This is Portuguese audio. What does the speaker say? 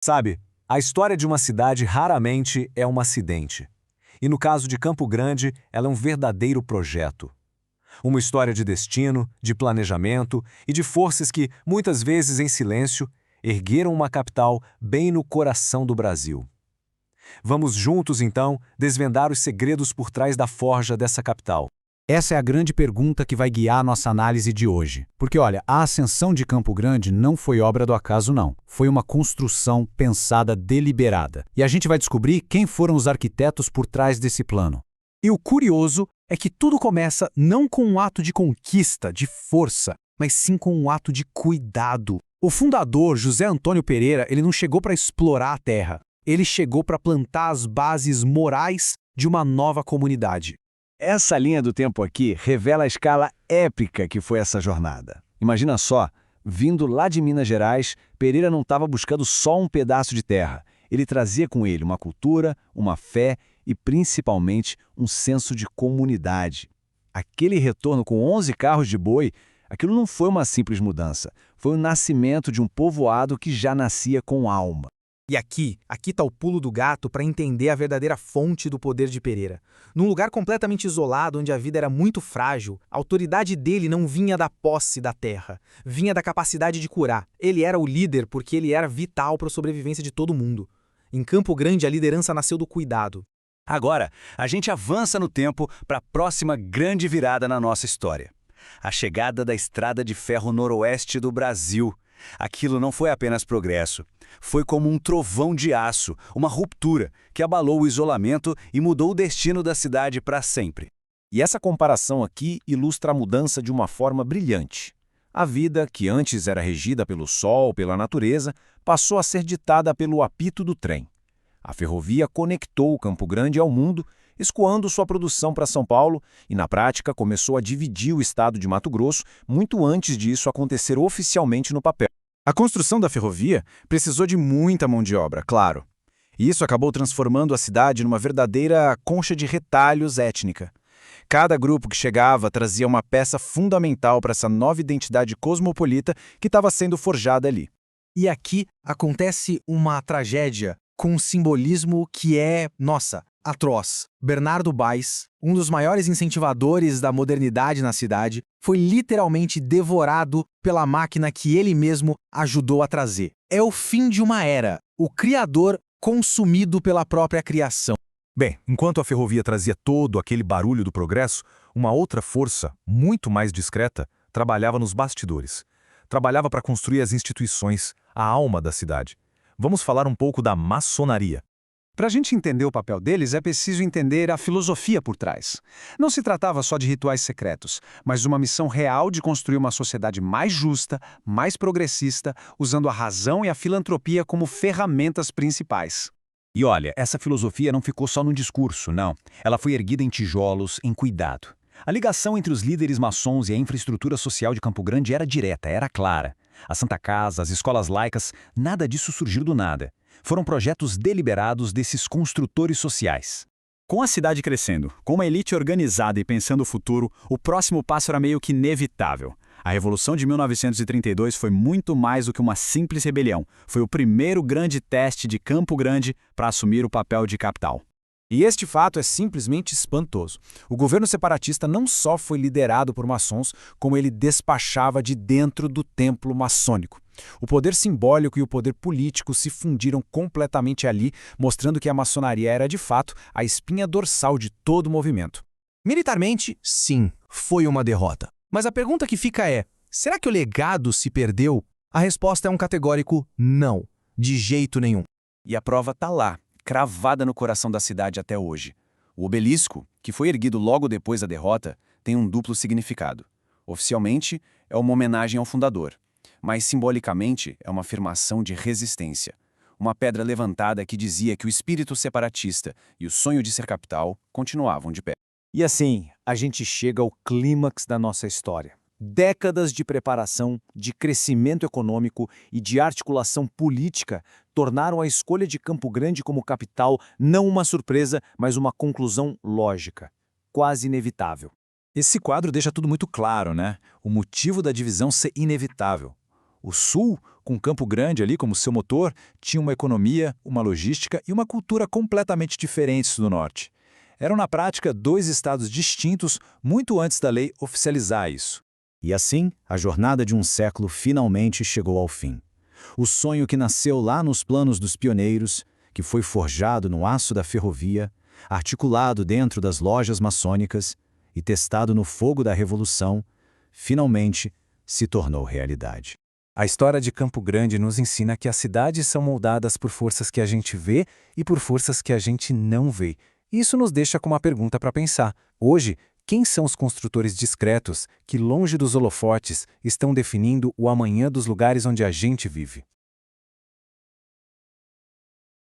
Sabe, a história de uma cidade raramente é um acidente. E no caso de Campo Grande, ela é um verdadeiro projeto. Uma história de destino, de planejamento e de forças que, muitas vezes em silêncio, ergueram uma capital bem no coração do Brasil. Vamos juntos, então, desvendar os segredos por trás da forja dessa capital. Essa é a grande pergunta que vai guiar a nossa análise de hoje. Porque, olha, a ascensão de Campo Grande não foi obra do acaso, não. Foi uma construção pensada, deliberada. E a gente vai descobrir quem foram os arquitetos por trás desse plano. E o curioso é que tudo começa não com um ato de conquista, de força, mas sim com um ato de cuidado. O fundador, José Antônio Pereira, ele não chegou para explorar a terra. Ele chegou para plantar as bases morais de uma nova comunidade. Essa linha do tempo aqui revela a escala épica que foi essa jornada. Imagina só, vindo lá de Minas Gerais, Pereira não estava buscando só um pedaço de terra. Ele trazia com ele uma cultura, uma fé e, principalmente, um senso de comunidade. Aquele retorno com 11 carros de boi, aquilo não foi uma simples mudança. Foi o nascimento de um povoado que já nascia com alma. E aqui está o pulo do gato para entender a verdadeira fonte do poder de Pereira. Num lugar completamente isolado, onde a vida era muito frágil, a autoridade dele não vinha da posse da terra, vinha da capacidade de curar. Ele era o líder porque ele era vital para a sobrevivência de todo mundo. Em Campo Grande, a liderança nasceu do cuidado. Agora, a gente avança no tempo para a próxima grande virada na nossa história. A chegada da Estrada de Ferro Noroeste do Brasil. Aquilo não foi apenas progresso. Foi como um trovão de aço, uma ruptura que abalou o isolamento e mudou o destino da cidade para sempre. E essa comparação aqui ilustra a mudança de uma forma brilhante. A vida, que antes era regida pelo sol, pela natureza, passou a ser ditada pelo apito do trem. A ferrovia conectou Campo Grande ao mundo, escoando sua produção para São Paulo e, na prática, começou a dividir o estado de Mato Grosso muito antes disso acontecer oficialmente no papel. A construção da ferrovia precisou de muita mão de obra, claro. E isso acabou transformando a cidade numa verdadeira concha de retalhos étnica. Cada grupo que chegava trazia uma peça fundamental para essa nova identidade cosmopolita que estava sendo forjada ali. E aqui acontece uma tragédia com um simbolismo que é, nossa, atroz. Bernardo Baes, um dos maiores incentivadores da modernidade na cidade, foi literalmente devorado pela máquina que ele mesmo ajudou a trazer. É o fim de uma era, o criador consumido pela própria criação. Bem, enquanto a ferrovia trazia todo aquele barulho do progresso, uma outra força, muito mais discreta, trabalhava nos bastidores. Trabalhava para construir as instituições, a alma da cidade. Vamos falar um pouco da maçonaria. Para a gente entender o papel deles, é preciso entender a filosofia por trás. Não se tratava só de rituais secretos, mas de uma missão real de construir uma sociedade mais justa, mais progressista, usando a razão e a filantropia como ferramentas principais. E olha, essa filosofia não ficou só no discurso, não. Ela foi erguida em tijolos, em cuidado. A ligação entre os líderes maçons e a infraestrutura social de Campo Grande era direta, era clara. A Santa Casa, as escolas laicas, nada disso surgiu do nada. Foram projetos deliberados desses construtores sociais. Com a cidade crescendo, com uma elite organizada e pensando o futuro, o próximo passo era meio que inevitável. A Revolução de 1932 foi muito mais do que uma simples rebelião. Foi o primeiro grande teste de Campo Grande para assumir o papel de capital. E este fato é simplesmente espantoso. O governo separatista não só foi liderado por maçons, como ele despachava de dentro do templo maçônico. O poder simbólico e o poder político se fundiram completamente ali, mostrando que a maçonaria era, de fato, a espinha dorsal de todo o movimento. Militarmente, sim, foi uma derrota. Mas a pergunta que fica é, será que o legado se perdeu? A resposta é um categórico não, de jeito nenhum. E a prova está lá, cravada no coração da cidade até hoje. O obelisco, que foi erguido logo depois da derrota, tem um duplo significado. Oficialmente, é uma homenagem ao fundador, mas simbolicamente é uma afirmação de resistência. Uma pedra levantada que dizia que o espírito separatista e o sonho de ser capital continuavam de pé. E assim, a gente chega ao clímax da nossa história. Décadas de preparação, de crescimento econômico e de articulação política tornaram a escolha de Campo Grande como capital não uma surpresa, mas uma conclusão lógica, quase inevitável. Esse quadro deixa tudo muito claro, né? O motivo da divisão ser inevitável. O Sul, com Campo Grande ali como seu motor, tinha uma economia, uma logística e uma cultura completamente diferentes do norte. Eram, na prática, dois estados distintos muito antes da lei oficializar isso. E assim, a jornada de um século finalmente chegou ao fim. O sonho que nasceu lá nos planos dos pioneiros, que foi forjado no aço da ferrovia, articulado dentro das lojas maçônicas e testado no fogo da Revolução, finalmente se tornou realidade. A história de Campo Grande nos ensina que as cidades são moldadas por forças que a gente vê e por forças que a gente não vê. Isso nos deixa com uma pergunta para pensar. Hoje, quem são os construtores discretos que, longe dos holofotes, estão definindo o amanhã dos lugares onde a gente vive?